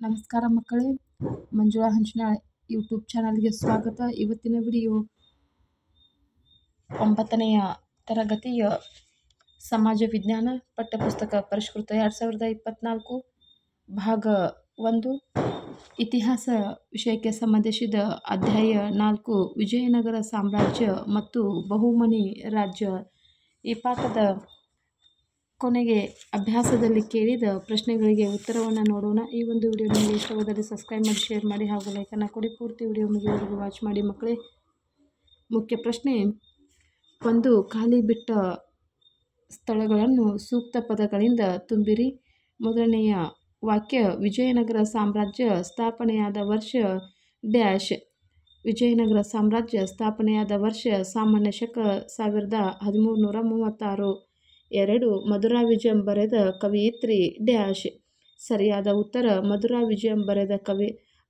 ನಮಸ್ಕಾರ ಮಕ್ಕಳೇ, ಮಂಜುಳಾ ಹಂಚನಾಳ್ ಯೂಟ್ಯೂಬ್ ಚಾನಲ್ಗೆ ಸ್ವಾಗತ. ಇವತ್ತಿನ ವಿಡಿಯೋ 9ನೆಯ ತರಗತಿಯ ಸಮಾಜ ವಿಜ್ಞಾನ ಪಠ್ಯಪುಸ್ತಕ ಪರಿಷ್ಕೃತ 2024 ಭಾಗ 1 ಇತಿಹಾಸ ವಿಷಯಕ್ಕೆ ಸಂಬಂಧಿಸಿದ ಅಧ್ಯಾಯ 4 ವಿಜಯನಗರ ಸಾಮ್ರಾಜ್ಯ ಮತ್ತು ಬಹುಮನಿ ರಾಜ್ಯ. ಈ ಪಾಠದ ಕೊನೆಗೆ ಅಭ್ಯಾಸದಲ್ಲಿ ಕೇಳಿದ ಪ್ರಶ್ನೆಗಳಿಗೆ ಉತ್ತರವನ್ನು ನೋಡೋಣ. ಈ ಒಂದು ವಿಡಿಯೋ ನಿಮಗೆ ಇಷ್ಟವಾದಲ್ಲಿ ಸಬ್ಸ್ಕ್ರೈಬ್ ಮಾಡಿ, ಶೇರ್ ಮಾಡಿ ಹಾಗೂ ಲೈಕನ್ನು ಕೊಡಿ. ಪೂರ್ತಿ ವಿಡಿಯೋ ಮುಗಿಯುವವರೆಗೂ ವಾಚ್ ಮಾಡಿ ಮಕ್ಕಳೇ. ಮುಖ್ಯ ಪ್ರಶ್ನೆ 1. ಖಾಲಿ ಬಿಟ್ಟ ಸ್ಥಳಗಳನ್ನು ಸೂಕ್ತ ಪದಗಳಿಂದ ತುಂಬಿರಿ. ಮೊದಲನೆಯ ವಾಕ್ಯ, ವಿಜಯನಗರ ಸಾಮ್ರಾಜ್ಯ ಸ್ಥಾಪನೆಯಾದ ವರ್ಷ ಡ್ಯಾಶ್. ವಿಜಯನಗರ ಸಾಮ್ರಾಜ್ಯ ಸ್ಥಾಪನೆಯಾದ ವರ್ಷ ಸಾಮಾನ್ಯ ಶಕ 1336. 2. ಮಧುರಾ ವಿಜಯಂ ಬರೆದ ಕವಯಿತ್ರಿ ಡ್ಯಾಶ್. ಸರಿಯಾದ ಉತ್ತರ ಮಧುರಾ ವಿಜಯಂ ಬರೆದ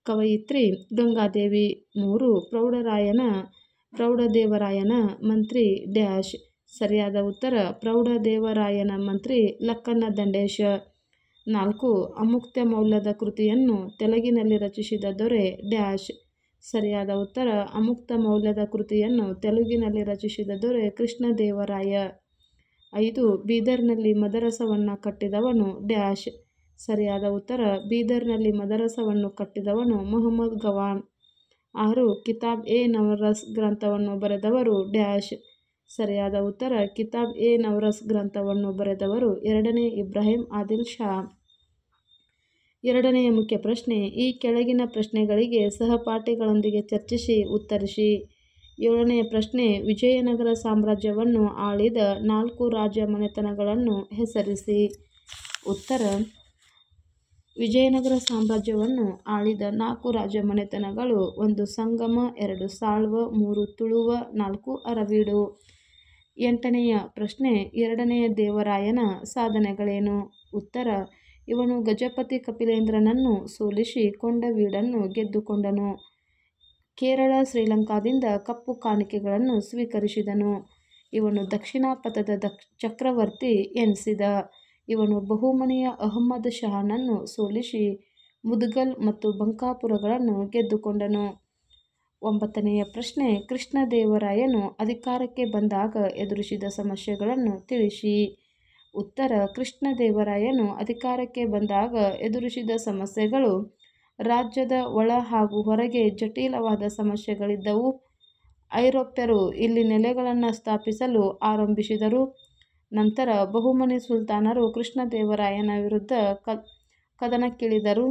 ಕವಯಿತ್ರಿ ಗಂಗಾದೇವಿ. 3. ಪ್ರೌಢದೇವರಾಯನ ಮಂತ್ರಿ ಡ್ಯಾಶ್. ಸರಿಯಾದ ಉತ್ತರ ಪ್ರೌಢದೇವರಾಯನ ಮಂತ್ರಿ ಲಕ್ಕನ ದಂಡೇಶ. 4. ಅಮುಕ್ತ ಮೌಲ್ಯದ ಕೃತಿಯನ್ನು ತೆಲುಗಿನಲ್ಲಿ ರಚಿಸಿದ ದೊರೆ ಡ್ಯಾಶ್. ಸರಿಯಾದ ಉತ್ತರ ಅಮುಕ್ತ ಮೌಲ್ಯದ ಕೃತಿಯನ್ನು ತೆಲುಗಿನಲ್ಲಿ ರಚಿಸಿದ ದೊರೆ ಕೃಷ್ಣದೇವರಾಯ. 5. ಬೀದರ್ನಲ್ಲಿ ಮದರಸವನ್ನು ಕಟ್ಟಿದವನು ಡ್ಯಾಶ್. ಸರಿಯಾದ ಉತ್ತರ ಬೀದರ್ನಲ್ಲಿ ಮದರಸವನ್ನು ಕಟ್ಟಿದವನು ಮೊಹಮ್ಮದ್ ಗವಾನ್. 6. ಕಿತಾಬ್ ಎ ನವರಸ್ ಗ್ರಂಥವನ್ನು ಬರೆದವರು ಡ್ಯಾಶ್. ಸರಿಯಾದ ಉತ್ತರ ಕಿತಾಬ್ ಎ ನವರಸ್ ಗ್ರಂಥವನ್ನು ಬರೆದವರು 2ನೇ ಇಬ್ರಾಹಿಂ ಆದಿಲ್ ಶಾ. 2ನೆಯ ಮುಖ್ಯ ಪ್ರಶ್ನೆ, ಈ ಕೆಳಗಿನ ಪ್ರಶ್ನೆಗಳಿಗೆ ಸಹಪಾಠಿಗಳೊಂದಿಗೆ ಚರ್ಚಿಸಿ ಉತ್ತರಿಸಿ. 7ನೆಯ ಪ್ರಶ್ನೆ, ವಿಜಯನಗರ ಸಾಮ್ರಾಜ್ಯವನ್ನು ಆಳಿದ 4 ರಾಜ ಮನೆತನಗಳನ್ನು ಹೆಸರಿಸಿ. ಉತ್ತರ, ವಿಜಯನಗರ ಸಾಮ್ರಾಜ್ಯವನ್ನು ಆಳಿದ 4 ರಾಜ ಮನೆತನಗಳು 1 ಸಂಗಮ, 2 ಸಾಳ್ವ, 3 ತುಳುವ, 4 ಅರವೀಡು. 8ನೆಯ ಪ್ರಶ್ನೆ, 2ನೇ ದೇವರಾಯನ ಸಾಧನೆಗಳೇನು? ಉತ್ತರ, ಇವನು ಗಜಪತಿ ಕಪಿಲೇಂದ್ರನನ್ನು ಸೋಲಿಸಿ ಕೊಂಡವೀಡನ್ನು ಗೆದ್ದುಕೊಂಡನು. ಕೇರಳ ಶ್ರೀಲಂಕಾದಿಂದ ಕಪ್ಪು ಕಾಣಿಕೆಗಳನ್ನು ಸ್ವೀಕರಿಸಿದನು. ಇವನು ದಕ್ಷಿಣಾಪಥದ ಚಕ್ರವರ್ತಿ ಎನಿಸಿದ. ಇವನು ಬಹುಮನಿಯ ಅಹಮ್ಮದ್ ಶಹಾನನ್ನು ಸೋಲಿಸಿ ಮುದ್ಗಲ್ ಮತ್ತು ಬಂಕಾಪುರಗಳನ್ನು ಗೆದ್ದುಕೊಂಡನು. 9ನೆಯ ಪ್ರಶ್ನೆ, ಕೃಷ್ಣದೇವರಾಯನು ಅಧಿಕಾರಕ್ಕೆ ಬಂದಾಗ ಎದುರಿಸಿದ ಸಮಸ್ಯೆಗಳನ್ನು ತಿಳಿಸಿ. ಉತ್ತರ, ಕೃಷ್ಣದೇವರಾಯನು ಅಧಿಕಾರಕ್ಕೆ ಬಂದಾಗ ಎದುರಿಸಿದ ಸಮಸ್ಯೆಗಳು, ರಾಜ್ಯದ ಒಳ ಹಾಗೂ ಹೊರಗೆ ಜಟಿಲವಾದ ಸಮಸ್ಯೆಗಳಿದ್ದವು. ಐರೋಪ್ಯರು ಇಲ್ಲಿ ನೆಲೆಗಳನ್ನು ಸ್ಥಾಪಿಸಲು ಆರಂಭಿಸಿದರು. ನಂತರ ಬಹುಮನಿ ಸುಲ್ತಾನರು ಕೃಷ್ಣದೇವರಾಯನ ವಿರುದ್ಧ ಕದನಕ್ಕಿಳಿದರು.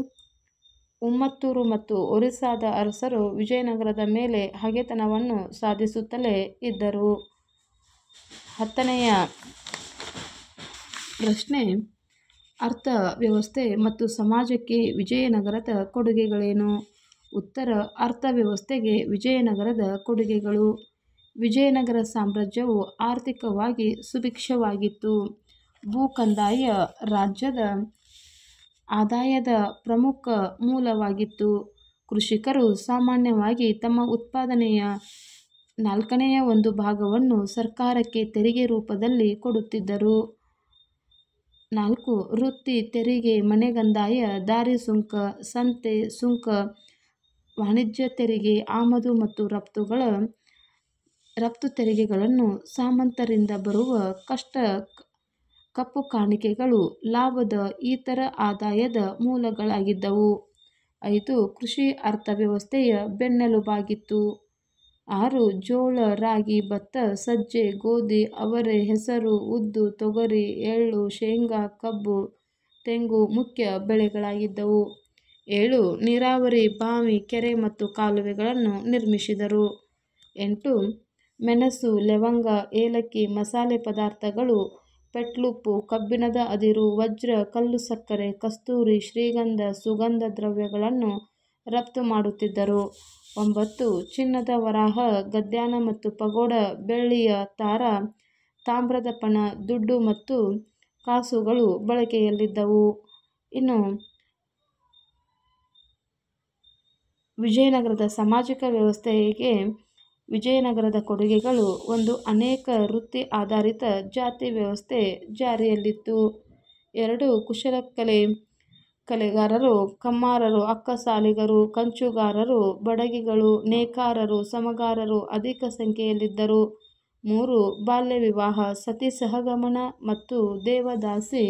ಉಮ್ಮತ್ತೂರು ಮತ್ತು ಒರಿಸ್ಸಾದ ಅರಸರು ವಿಜಯನಗರದ ಮೇಲೆ ಹಗೆತನವನ್ನು ಸಾಧಿಸುತ್ತಲೇ ಇದ್ದರು. 10ನೆಯ ಪ್ರಶ್ನೆ, ಅರ್ಥ ವ್ಯವಸ್ಥೆ ಮತ್ತು ಸಮಾಜಕ್ಕೆ ವಿಜಯನಗರದ ಕೊಡುಗೆಗಳೇನು? ಉತ್ತರ, ಅರ್ಥವ್ಯವಸ್ಥೆಗೆ ವಿಜಯನಗರದ ಕೊಡುಗೆಗಳು. ವಿಜಯನಗರ ಸಾಮ್ರಾಜ್ಯವು ಆರ್ಥಿಕವಾಗಿ ಸುಭಿಕ್ಷವಾಗಿತ್ತು. ಭೂಕಂದಾಯ ರಾಜ್ಯದ ಆದಾಯದ ಪ್ರಮುಖ ಮೂಲವಾಗಿತ್ತು. ಕೃಷಿಕರು ಸಾಮಾನ್ಯವಾಗಿ ತಮ್ಮ ಉತ್ಪಾದನೆಯ 1/4ನೇ ಭಾಗವನ್ನು ಸರ್ಕಾರಕ್ಕೆ ತೆರಿಗೆ ರೂಪದಲ್ಲಿ ಕೊಡುತ್ತಿದ್ದರು. 4. ವೃತ್ತಿ ತೆರಿಗೆ, ಮನೆಗಂದಾಯ, ದಾರಿ ಸುಂಕ, ಸಂತೆ ಸುಂಕ, ವಾಣಿಜ್ಯ ತೆರಿಗೆ, ಆಮದು ಮತ್ತು ರಫ್ತು ತೆರಿಗೆಗಳನ್ನು, ಸಾಮಂತರಿಂದ ಬರುವ ಕಪ್ಪು ಕಾಣಿಕೆಗಳು ಲಾಭದ ಇತರ ಆದಾಯದ ಮೂಲಗಳಾಗಿದ್ದವು. 5. ಕೃಷಿ ಅರ್ಥವ್ಯವಸ್ಥೆಯ ಬೆನ್ನೆಲುಬಾಗಿತ್ತು. 6. ಜೋಳ, ರಾಗಿ, ಭತ್ತ, ಸಜ್ಜೆ, ಗೋಧಿ, ಅವರೆ, ಹೆಸರು, ಉದ್ದು, ತೊಗರಿ, ಎಳ್ಳು, ಶೇಂಗಾ, ಕಬ್ಬು, ತೆಂಗು ಮುಖ್ಯ ಬೆಳೆಗಳಾಗಿದ್ದವು. 7. ನೀರಾವರಿ, ಬಾವಿ, ಕೆರೆ ಮತ್ತು ಕಾಲುವೆಗಳನ್ನು ನಿರ್ಮಿಸಿದರು. 8. ಮೆಣಸು, ಲವಂಗ, ಏಲಕ್ಕಿ, ಮಸಾಲೆ ಪದಾರ್ಥಗಳು, ಪೆಟ್ಲುಪ್ಪು, ಕಬ್ಬಿಣದ ಅದಿರು, ವಜ್ರ, ಕಲ್ಲು ಸಕ್ಕರೆ, ಕಸ್ತೂರಿ, ಶ್ರೀಗಂಧ, ಸುಗಂಧ ದ್ರವ್ಯಗಳನ್ನು ರಫ್ತು ಮಾಡುತ್ತಿದ್ದರು. 9. ಚಿನ್ನದ ವರಾಹ, ಗದ್ಯಾನ ಮತ್ತು ಪಗೋಡ, ಬೆಳ್ಳಿಯ ತಾರ, ತಾಮ್ರದ ಪಣ, ದುಡ್ಡು ಮತ್ತು ಕಾಸುಗಳು ಬಳಕೆಯಲ್ಲಿದ್ದವು. ಇನ್ನು ವಿಜಯನಗರದ ಸಾಮಾಜಿಕ ವ್ಯವಸ್ಥೆಗೆ ವಿಜಯನಗರದ ಕೊಡುಗೆಗಳು. 1. ಅನೇಕ ವೃತ್ತಿ ಆಧಾರಿತ ಜಾತಿ ವ್ಯವಸ್ಥೆ ಜಾರಿಯಲ್ಲಿತ್ತು. 2. ಕುಶಲಕಲೆ ಕಲೆಗಾರರು, ಕಮ್ಮಾರರು, ಅಕ್ಕಸಾಲಿಗರು, ಕಂಚುಗಾರರು, ಬಡಗಿಗಳು, ನೇಕಾರರು, ಸಮಗಾರರು ಅಧಿಕ ಸಂಖ್ಯೆಯಲ್ಲಿದ್ದರು. 3. ಬಾಲ್ಯ ವಿವಾಹ, ಸತಿ ಸಹಗಮನ ಮತ್ತು ದೇವದಾಸಿ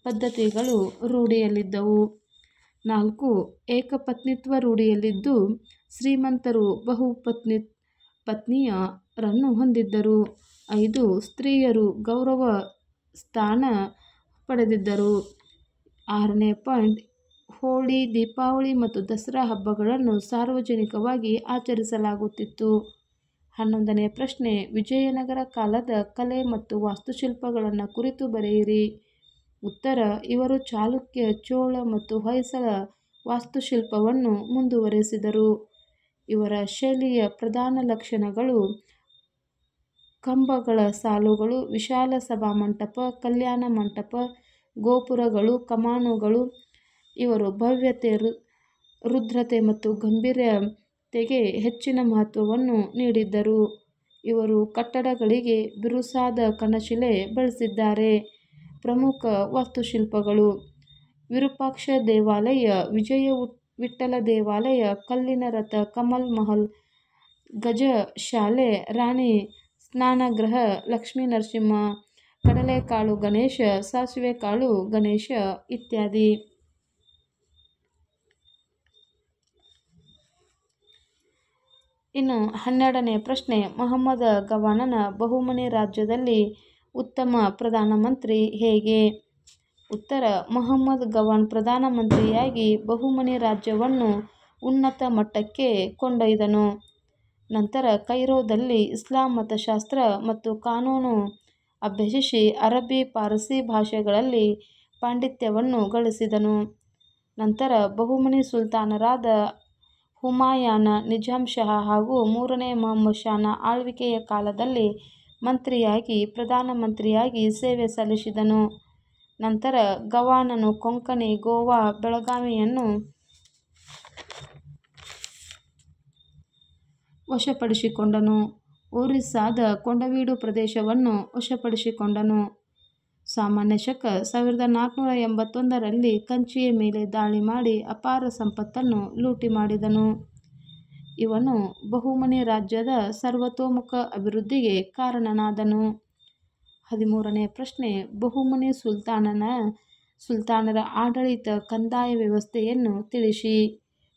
ಪದ್ಧತಿಗಳು ರೂಢಿಯಲ್ಲಿದ್ದವು. 4. ಏಕಪತ್ನಿತ್ವ ರೂಢಿಯಲ್ಲಿದ್ದು ಶ್ರೀಮಂತರು ಪತ್ನಿಯರನ್ನು ಹೊಂದಿದ್ದರು. 5. ಸ್ತ್ರೀಯರು ಗೌರವ ಸ್ಥಾನ ಪಡೆದಿದ್ದರು. 6ನೇ ಪಾಯಿಂಟ್, ಹೋಳಿ, ದೀಪಾವಳಿ ಮತ್ತು ದಸರಾ ಹಬ್ಬಗಳನ್ನು ಸಾರ್ವಜನಿಕವಾಗಿ ಆಚರಿಸಲಾಗುತ್ತಿತ್ತು. 11ನೇ ಪ್ರಶ್ನೆ, ವಿಜಯನಗರ ಕಾಲದ ಕಲೆ ಮತ್ತು ವಾಸ್ತುಶಿಲ್ಪಗಳನ್ನು ಕುರಿತು ಬರೆಯಿರಿ. ಉತ್ತರ: ಇವರು ಚಾಲುಕ್ಯ, ಚೋಳ ಮತ್ತು ಹೊಯ್ಸಳ ವಾಸ್ತುಶಿಲ್ಪವನ್ನು ಮುಂದುವರೆಸಿದರು. ಇವರ ಶೈಲಿಯ ಪ್ರಧಾನ ಲಕ್ಷಣಗಳು ಕಂಬಗಳ ಸಾಲುಗಳು, ವಿಶಾಲ ಸಭಾಮಂಟಪ, ಕಲ್ಯಾಣ ಮಂಟಪ, ಗೋಪುರಗಳು, ಕಮಾನುಗಳು. ಇವರು ಭವ್ಯತೆ, ರುದ್ರತೆ ಮತ್ತು ಗಂಭೀರತೆಗೆ ಹೆಚ್ಚಿನ ಮಹತ್ವವನ್ನು ನೀಡಿದ್ದರು. ಇವರು ಕಟ್ಟಡಗಳಿಗೆ ಬಿರುಸಾದ ಕಣಶಿಲೆ ಬಳಸಿದ್ದಾರೆ. ಪ್ರಮುಖ ವಾಸ್ತುಶಿಲ್ಪಗಳು: ವಿರೂಪಾಕ್ಷ ದೇವಾಲಯ, ವಿಜಯ ವಿಠ್ಠಲ ದೇವಾಲಯ, ಕಲ್ಲಿನ ರಥ, ಕಮಲ್ ಮಹಲ್, ಗಜಶಾಲೆ, ರಾಣಿ ಸ್ನಾನಗೃಹ, ಲಕ್ಷ್ಮೀ ನರಸಿಂಹ, ಕಡಲೆಕಾಳು ಗಣೇಶ, ಸಾಸಿವೆಕಾಳು ಗಣೇಶ ಇತ್ಯಾದಿ. ಇನ್ನು 12ನೇ ಪ್ರಶ್ನೆ, ಮಹಮ್ಮದ ಗವಾನನ ಬಹುಮನಿ ರಾಜ್ಯದಲ್ಲಿ ಉತ್ತಮ ಪ್ರಧಾನಮಂತ್ರಿ ಹೇಗೆ? ಉತ್ತರ: ಮಹಮ್ಮದ್ ಗವಾನ್ ಪ್ರಧಾನಮಂತ್ರಿಯಾಗಿ ಬಹುಮನಿ ರಾಜ್ಯವನ್ನು ಉನ್ನತ ಮಟ್ಟಕ್ಕೆ ಕೊಂಡೊಯ್ದನು. ನಂತರ ಕೈರೋದಲ್ಲಿ ಇಸ್ಲಾಂ ಮತಶಾಸ್ತ್ರ ಮತ್ತು ಕಾನೂನು ಅಭ್ಯಸಿಸಿ ಅರಬ್ಬಿ, ಪಾರಸಿ ಭಾಷೆಗಳಲ್ಲಿ ಪಾಂಡಿತ್ಯವನ್ನು ಗಳಿಸಿದನು. ನಂತರ ಬಹುಮನಿ ಸುಲ್ತಾನರಾದ ಹುಮಾಯೂನ್, ನಿಜಾಮ್ ಶಹ ಹಾಗೂ 3ನೇ ಮುಹಮ್ಮದ್ ಶಹಾನ ಆಳ್ವಿಕೆಯ ಕಾಲದಲ್ಲಿ ಮಂತ್ರಿಯಾಗಿ, ಪ್ರಧಾನಮಂತ್ರಿಯಾಗಿ ಸೇವೆ ಸಲ್ಲಿಸಿದನು. ನಂತರ ಗವಾನನು ಕೊಂಕಣಿ, ಗೋವಾ, ಬೆಳಗಾವಿಯನ್ನು ವಶಪಡಿಸಿಕೊಂಡನು. ಒರಿಸ್ಸಾದ ಕೊಂಡವೀಡು ಪ್ರದೇಶವನ್ನು ವಶಪಡಿಸಿಕೊಂಡನು. ಸಾಮಾನ್ಯ ಶಕ 1481ರಲ್ಲಿ ಕಂಚಿಯ ಮೇಲೆ ದಾಳಿ ಮಾಡಿ ಅಪಾರ ಸಂಪತ್ತನ್ನು ಲೂಟಿ ಮಾಡಿದನು. ಇವನು ಬಹುಮನಿ ರಾಜ್ಯದ ಸರ್ವತೋಮುಖ ಅಭಿವೃದ್ಧಿಗೆ ಕಾರಣನಾದನು. 13ನೇ ಪ್ರಶ್ನೆ, ಬಹುಮನಿ ಸುಲ್ತಾನರ ಆಡಳಿತ ಕಂದಾಯ ವ್ಯವಸ್ಥೆಯನ್ನು ತಿಳಿಸಿ.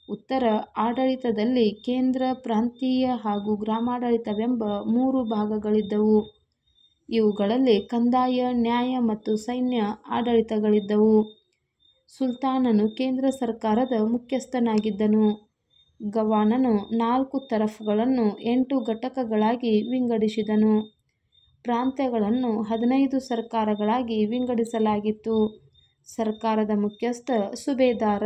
ಉತ್ತರ: ಆಡಳಿತದಲ್ಲಿ ಕೇಂದ್ರ, ಪ್ರಾಂತೀಯ ಹಾಗೂ ಗ್ರಾಮಾಡಳಿತವೆಂಬ 3 ಭಾಗಗಳಿದ್ದವು. ಇವುಗಳಲ್ಲಿ ಕಂದಾಯ, ನ್ಯಾಯ ಮತ್ತು ಸೈನ್ಯ ಆಡಳಿತಗಳಿದ್ದವು. ಸುಲ್ತಾನನು ಕೇಂದ್ರ ಸರ್ಕಾರದ ಮುಖ್ಯಸ್ಥನಾಗಿದ್ದನು. ಗವಾನನು 4 ತರಫ್ಗಳನ್ನು 8 ಘಟಕಗಳಾಗಿ ವಿಂಗಡಿಸಿದನು. ಪ್ರಾಂತ್ಯಗಳನ್ನು 15 ಸರ್ಕಾರಗಳಾಗಿ ವಿಂಗಡಿಸಲಾಗಿತ್ತು. ಸರ್ಕಾರದ ಮುಖ್ಯಸ್ಥ ಸುಬೇದಾರ.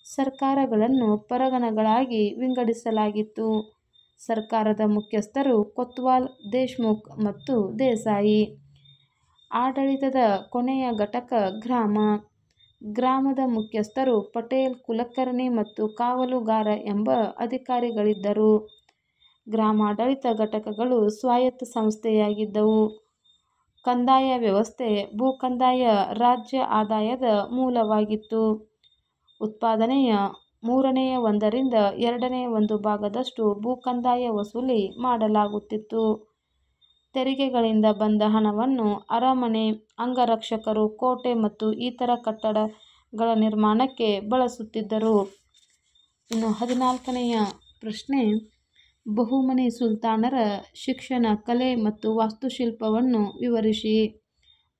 ಸರ್ಕಾರಗಳನ್ನು ಪರಗಣಗಳಾಗಿ ವಿಂಗಡಿಸಲಾಗಿತ್ತು. ಸರ್ಕಾರದ ಮುಖ್ಯಸ್ಥರು ಕೊತ್ವಾಲ್, ದೇಶ್ಮುಖ್ ಮತ್ತು ದೇಸಾಯಿ. ಆಡಳಿತದ ಕೊನೆಯ ಘಟಕ ಗ್ರಾಮ. ಗ್ರಾಮದ ಮುಖ್ಯಸ್ಥರು ಪಟೇಲ್, ಕುಲಕರ್ಣಿ ಮತ್ತು ಕಾವಲುಗಾರ ಎಂಬ ಅಧಿಕಾರಿಗಳಿದ್ದರು. ಗ್ರಾಮಾಡಳಿತ ಘಟಕಗಳು ಸ್ವಾಯತ್ತ ಸಂಸ್ಥೆಯಾಗಿದ್ದವು. ಕಂದಾಯ ವ್ಯವಸ್ಥೆ ಭೂಕಂದಾಯ ರಾಜ್ಯ ಆದಾಯದ ಮೂಲವಾಗಿತ್ತು. ಉತ್ಪಾದನೆಯ 1/3ರಿಂದ 1/2 ಭಾಗದಷ್ಟು ಭೂಕಂದಾಯ ವಸೂಲಿ ಮಾಡಲಾಗುತ್ತಿತ್ತು. ತೆರಿಗೆಗಳಿಂದ ಬಂದ ಹಣವನ್ನು ಅರಮನೆ, ಅಂಗರಕ್ಷಕರು, ಕೋಟೆ ಮತ್ತು ಇತರ ಕಟ್ಟಡಗಳ ನಿರ್ಮಾಣಕ್ಕೆ ಬಳಸುತ್ತಿದ್ದರು. ಇನ್ನು 14ನೇ ಪ್ರಶ್ನೆ, ಬಹುಮನಿ ಸುಲ್ತಾನರ ಶಿಕ್ಷಣ, ಕಲೆ ಮತ್ತು ವಾಸ್ತುಶಿಲ್ಪವನ್ನು ವಿವರಿಸಿ.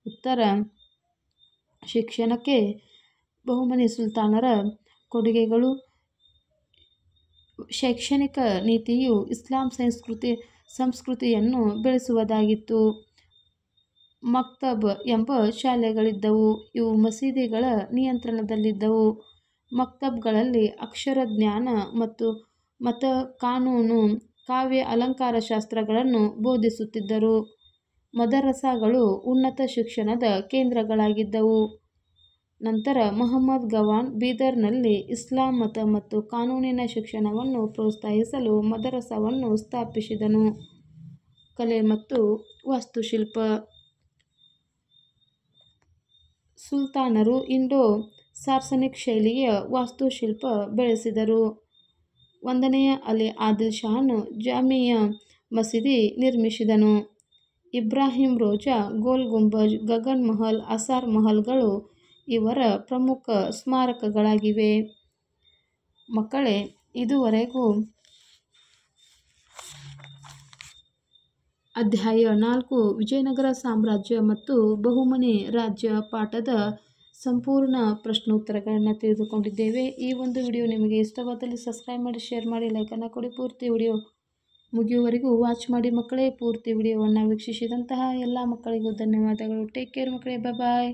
ಉತ್ತರ: ಶಿಕ್ಷಣಕ್ಕೆ ಬಹುಮನಿ ಸುಲ್ತಾನರ ಕೊಡುಗೆಗಳು. ಶೈಕ್ಷಣಿಕ ನೀತಿಯು ಇಸ್ಲಾಂ ಸಂಸ್ಕೃತಿಯನ್ನು ಬೆಳೆಸುವುದಾಗಿತ್ತು. ಮಕ್ತಬ್ ಎಂಬ ಶಾಲೆಗಳಿದ್ದವು. ಇವು ಮಸೀದಿಗಳ ನಿಯಂತ್ರಣದಲ್ಲಿದ್ದವು. ಮಕ್ತಬ್ಗಳಲ್ಲಿ ಅಕ್ಷರ ಜ್ಞಾನ ಮತ್ತು ಮತ, ಕಾನೂನು, ಕಾವ್ಯ, ಅಲಂಕಾರ ಶಾಸ್ತ್ರಗಳನ್ನು ಬೋಧಿಸುತ್ತಿದ್ದರು. ಮದರಸಾಗಳು ಉನ್ನತ ಶಿಕ್ಷಣದ ಕೇಂದ್ರಗಳಾಗಿದ್ದವು. ನಂತರ ಮಹಮ್ಮದ್ ಗವಾನ್ ಬೀದರ್ನಲ್ಲಿ ಇಸ್ಲಾಂ ಮತ ಮತ್ತು ಕಾನೂನಿನ ಶಿಕ್ಷಣವನ್ನು ಪ್ರೋತ್ಸಾಹಿಸಲು ಮದರಸಾವನ್ನು ಸ್ಥಾಪಿಸಿದನು. ಕಲೆ ಮತ್ತು ವಾಸ್ತುಶಿಲ್ಪ. ಸುಲ್ತಾನರು ಇಂಡೋ ಸಾರ್ಸನಿಕ್ ಶೈಲಿಯ ವಾಸ್ತುಶಿಲ್ಪ ಬೆಳೆಸಿದರು. 1ನೇ ಅಲಿ ಆದಿಲ್ ಶಾನು ಜಾಮಿಯಾ ಮಸೀದಿ ನಿರ್ಮಿಸಿದನು. ಇಬ್ರಾಹಿಂ ರೋಜಾ, ಗೋಲ್ ಗುಂಬಜ್, ಗಗನ್ ಮಹಲ್, ಅಸಾರ್ ಮಹಲ್ಗಳು ಇವರ ಪ್ರಮುಖ ಸ್ಮಾರಕಗಳಾಗಿವೆ. ಮಕ್ಕಳೇ, ಇದುವರೆಗೂ ಅಧ್ಯಾಯ 4 ವಿಜಯನಗರ ಸಾಮ್ರಾಜ್ಯ ಮತ್ತು ಬಹುಮನಿ ರಾಜ್ಯ ಪಾಠದ ಸಂಪೂರ್ಣ ಪ್ರಶ್ನೋತ್ತರಗಳನ್ನು ತಿಳಿದುಕೊಂಡಿದ್ದೇವೆ. ಈ ಒಂದು ವಿಡಿಯೋ ನಿಮಗೆ ಇಷ್ಟವಾದಲ್ಲಿ ಸಬ್ಸ್ಕ್ರೈಬ್ ಮಾಡಿ, ಶೇರ್ ಮಾಡಿ, ಲೈಕನ್ನು ಕೊಡಿ. ಪೂರ್ತಿ ವಿಡಿಯೋ ಮುಗಿಯುವವರೆಗೂ ವಾಚ್ ಮಾಡಿ ಮಕ್ಕಳೇ. ಪೂರ್ತಿ ವಿಡಿಯೋವನ್ನು ವೀಕ್ಷಿಸಿದಂತಹ ಎಲ್ಲ ಮಕ್ಕಳಿಗೂ ಧನ್ಯವಾದಗಳು. ಟೇಕ್ ಕೇರ್ ಮಕ್ಕಳೇ. ಬಾಯ್.